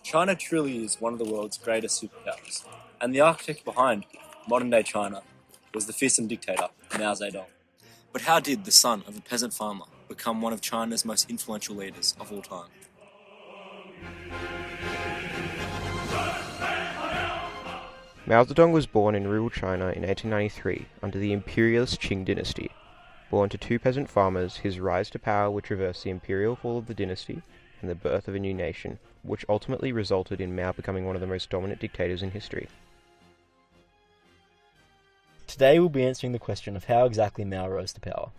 China truly is one of the world's greatest superpowers, and the architect behind modern-day China was the fearsome dictator, Mao Zedong. But how did the son of a peasant farmer become one of China's most influential leaders of all time? Mao Zedong was born in rural China in 1893 under the imperialist Qing dynasty. Born to two peasant farmers, his rise to power would traverse the imperial fall of the dynasty and the birth of a new nation, which ultimately resulted in Mao becoming one of the most dominant dictators in history. Today we'll be answering the question of how exactly Mao rose to power.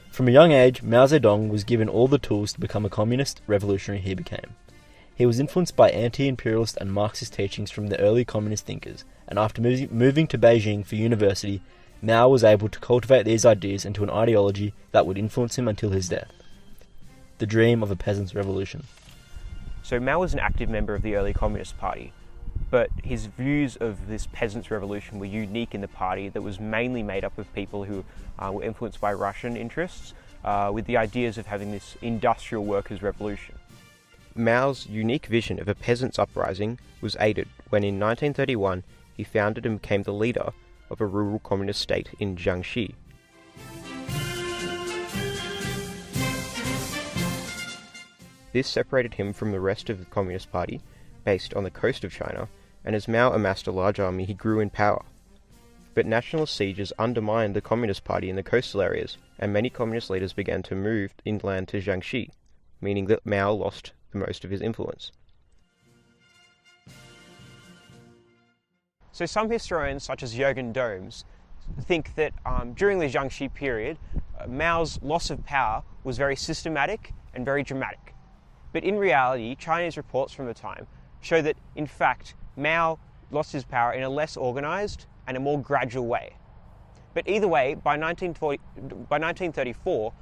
From a young age, Mao Zedong was given all the tools to become a communist revolutionary he became. He was influenced by anti-imperialist and Marxist teachings from the early communist thinkers, and after moving to Beijing for university, Mao was able to cultivate these ideas into an ideology that would influence him until his death. The dream of a peasant's revolution. So Mao was an active member of the early Communist Party, but his views of this peasants' revolution were unique in the party that was mainly made up of people who were influenced by Russian interests, with the ideas of having this industrial workers' revolution. Mao's unique vision of a peasants' uprising was aided when in 1931 he founded and became the leader of a rural communist state in Jiangxi. This separated him from the rest of the Communist Party, based on the coast of China, and as Mao amassed a large army, he grew in power. But nationalist sieges undermined the Communist Party in the coastal areas, and many communist leaders began to move inland to Jiangxi, meaning that Mao lost the most of his influence. So some historians, such as Jürgen Doms, think that during the Jiangxi period, Mao's loss of power was very systematic and very dramatic. But in reality, Chinese reports from the time show that, in fact, Mao lost his power in a less organised and a more gradual way. But either way, by 1934,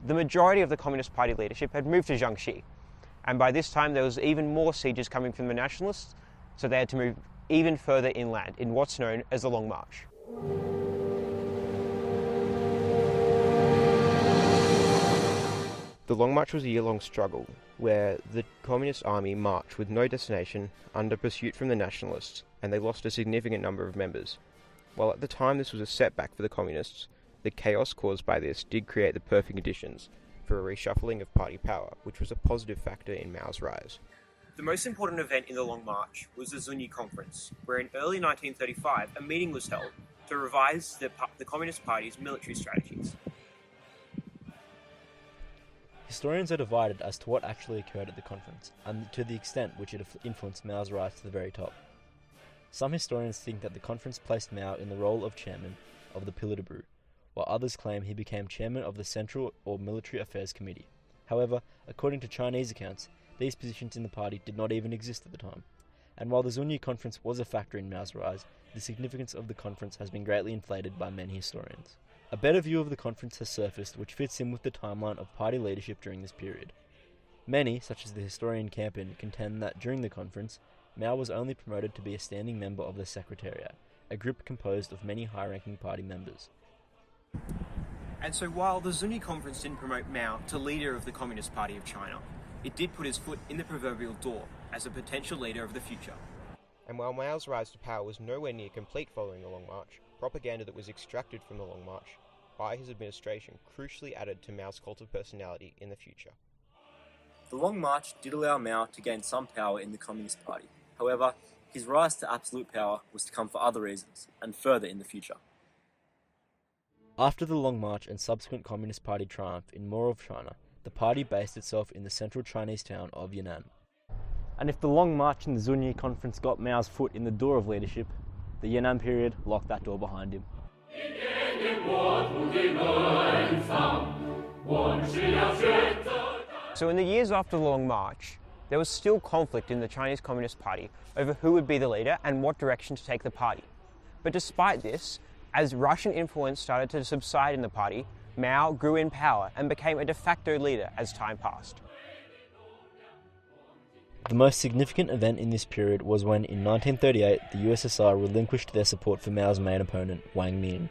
the majority of the Communist Party leadership had moved to Jiangxi. And by this time, there was even more sieges coming from the nationalists, so they had to move even further inland in what's known as the Long March. The Long March was a year-long struggle, where the Communist Army marched with no destination under pursuit from the nationalists, and they lost a significant number of members. While at the time this was a setback for the Communists, the chaos caused by this did create the perfect conditions for a reshuffling of party power, which was a positive factor in Mao's rise. The most important event in the Long March was the Zunyi Conference, where in early 1935 a meeting was held to revise the Communist Party's military strategies. Historians are divided as to what actually occurred at the conference, and to the extent which it influenced Mao's rise to the very top. Some historians think that the conference placed Mao in the role of chairman of the Politburo, while others claim he became chairman of the Central or Military Affairs Committee. However, according to Chinese accounts, these positions in the party did not even exist at the time. And while the Zunyi Conference was a factor in Mao's rise, the significance of the conference has been greatly inflated by many historians. A better view of the conference has surfaced which fits in with the timeline of party leadership during this period. Many, such as the historian Campin, contend that during the conference, Mao was only promoted to be a standing member of the Secretariat, a group composed of many high-ranking party members. And so while the Zunyi Conference didn't promote Mao to leader of the Communist Party of China, it did put his foot in the proverbial door as a potential leader of the future. And while Mao's rise to power was nowhere near complete following the Long March, propaganda that was extracted from the Long March by his administration crucially added to Mao's cult of personality in the future. The Long March did allow Mao to gain some power in the Communist Party. However, his rise to absolute power was to come for other reasons, and further in the future. After the Long March and subsequent Communist Party triumph in more of China, the party based itself in the central Chinese town of Yan'an. And if the Long March and the Zunyi Conference got Mao's foot in the door of leadership, the Yan'an period locked that door behind him. So in the years after the Long March, there was still conflict in the Chinese Communist Party over who would be the leader and what direction to take the party. But despite this, as Russian influence started to subside in the party, Mao grew in power and became a de facto leader as time passed. The most significant event in this period was when, in 1938, the USSR relinquished their support for Mao's main opponent, Wang Min,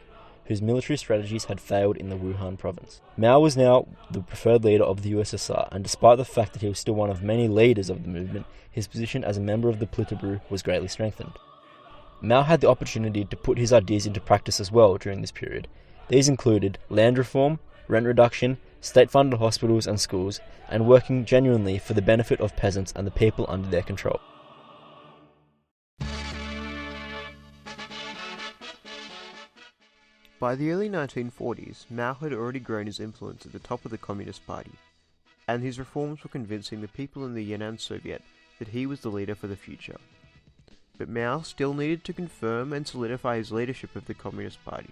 whose military strategies had failed in the Wuhan province. Mao was now the preferred leader of the USSR, and despite the fact that he was still one of many leaders of the movement, his position as a member of the Politburo was greatly strengthened. Mao had the opportunity to put his ideas into practice as well during this period. These included land reform, rent reduction, state-funded hospitals and schools, and working genuinely for the benefit of peasants and the people under their control. By the early 1940s, Mao had already grown his influence at the top of the Communist Party, and his reforms were convincing the people in the Yan'an Soviet that he was the leader for the future. But Mao still needed to confirm and solidify his leadership of the Communist Party.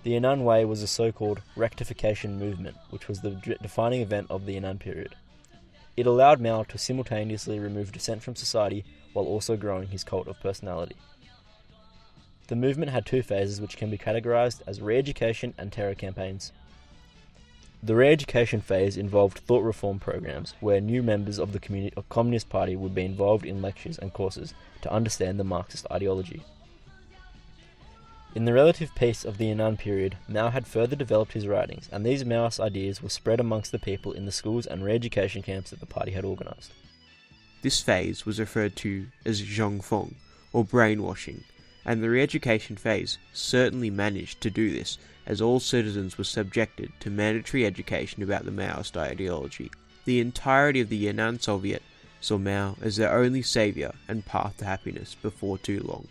The Yan'an Way was a so-called rectification movement, which was the defining event of the Yan'an period. It allowed Mao to simultaneously remove dissent from society while also growing his cult of personality. The movement had two phases which can be categorized as re-education and terror campaigns. The re-education phase involved thought reform programs where new members of the Communist Party would be involved in lectures and courses to understand the Marxist ideology. In the relative peace of the Yan'an period, Mao had further developed his writings, and these Maoist ideas were spread amongst the people in the schools and re-education camps that the party had organized. This phase was referred to as zhongfeng, or brainwashing, and the re-education phase certainly managed to do this, as all citizens were subjected to mandatory education about the Maoist ideology. The entirety of the Yan'an Soviet saw Mao as their only saviour and path to happiness before too long.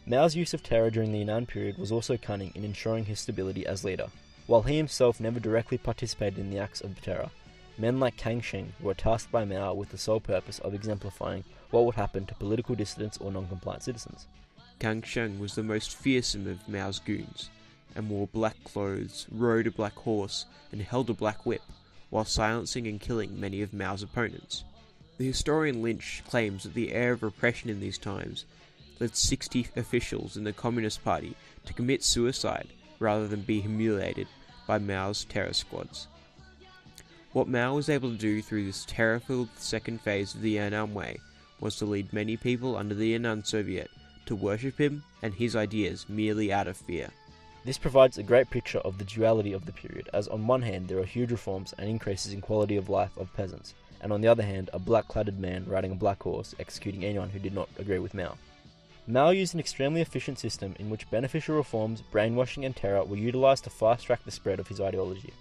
Mao's use of terror during the Yan'an period was also cunning in ensuring his stability as leader. While he himself never directly participated in the acts of terror, men like Kang Sheng were tasked by Mao with the sole purpose of exemplifying what would happen to political dissidents or non-compliant citizens. Kang Sheng was the most fearsome of Mao's goons, and wore black clothes, rode a black horse, and held a black whip, while silencing and killing many of Mao's opponents. The historian Lynch claims that the air of repression in these times led 60 officials in the Communist Party to commit suicide rather than be humiliated by Mao's terror squads. What Mao was able to do through this terror-filled second phase of the Yan'an Way was to lead many people under the Yan'an Soviet to worship him and his ideas merely out of fear. This provides a great picture of the duality of the period, as on one hand there are huge reforms and increases in quality of life of peasants, and on the other hand a black-cladded man riding a black horse executing anyone who did not agree with Mao. Mao used an extremely efficient system in which beneficial reforms, brainwashing and terror were utilized to fast-track the spread of his ideology.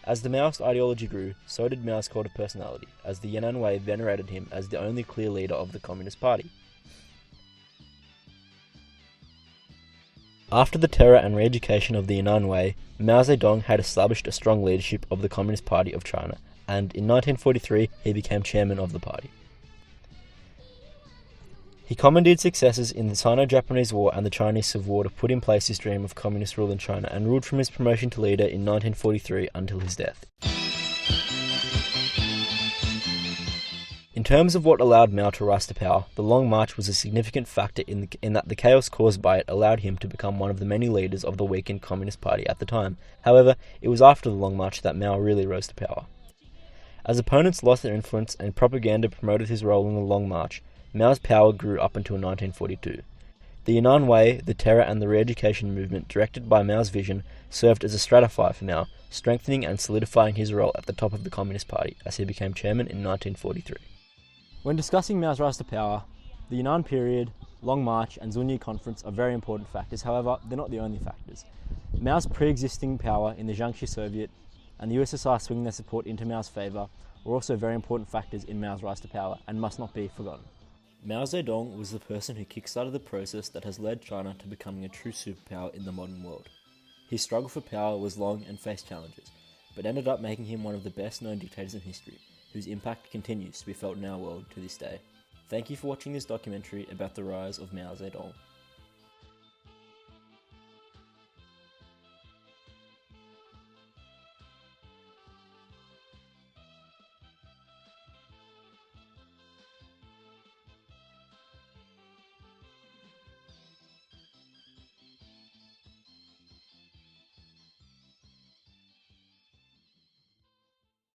As the Maoist ideology grew, so did Mao's cult of personality, as the Yan'an Way venerated him as the only clear leader of the Communist Party. After the terror and re-education of the Yan'an Way, Mao Zedong had established a strong leadership of the Communist Party of China, and in 1943 he became chairman of the party. He commandeered successes in the Sino-Japanese War and the Chinese Civil War to put in place his dream of communist rule in China, and ruled from his promotion to leader in 1943 until his death. In terms of what allowed Mao to rise to power, the Long March was a significant factor in that the chaos caused by it allowed him to become one of the many leaders of the weakened Communist Party at the time. However, it was after the Long March that Mao really rose to power. As opponents lost their influence and propaganda promoted his role in the Long March, Mao's power grew up until 1942. The Yan'an Way, the terror and the re-education movement directed by Mao's vision served as a stratifier for Mao, strengthening and solidifying his role at the top of the Communist Party as he became chairman in 1943. When discussing Mao's rise to power, the Yan'an period, Long March and Zunyi Conference are very important factors. However, they're not the only factors. Mao's pre-existing power in the Jiangxi Soviet and the USSR swinging their support into Mao's favour were also very important factors in Mao's rise to power and must not be forgotten. Mao Zedong was the person who kickstarted the process that has led China to becoming a true superpower in the modern world. His struggle for power was long and faced challenges, but ended up making him one of the best known dictators in history, whose impact continues to be felt in our world to this day. Thank you for watching this documentary about the rise of Mao Zedong.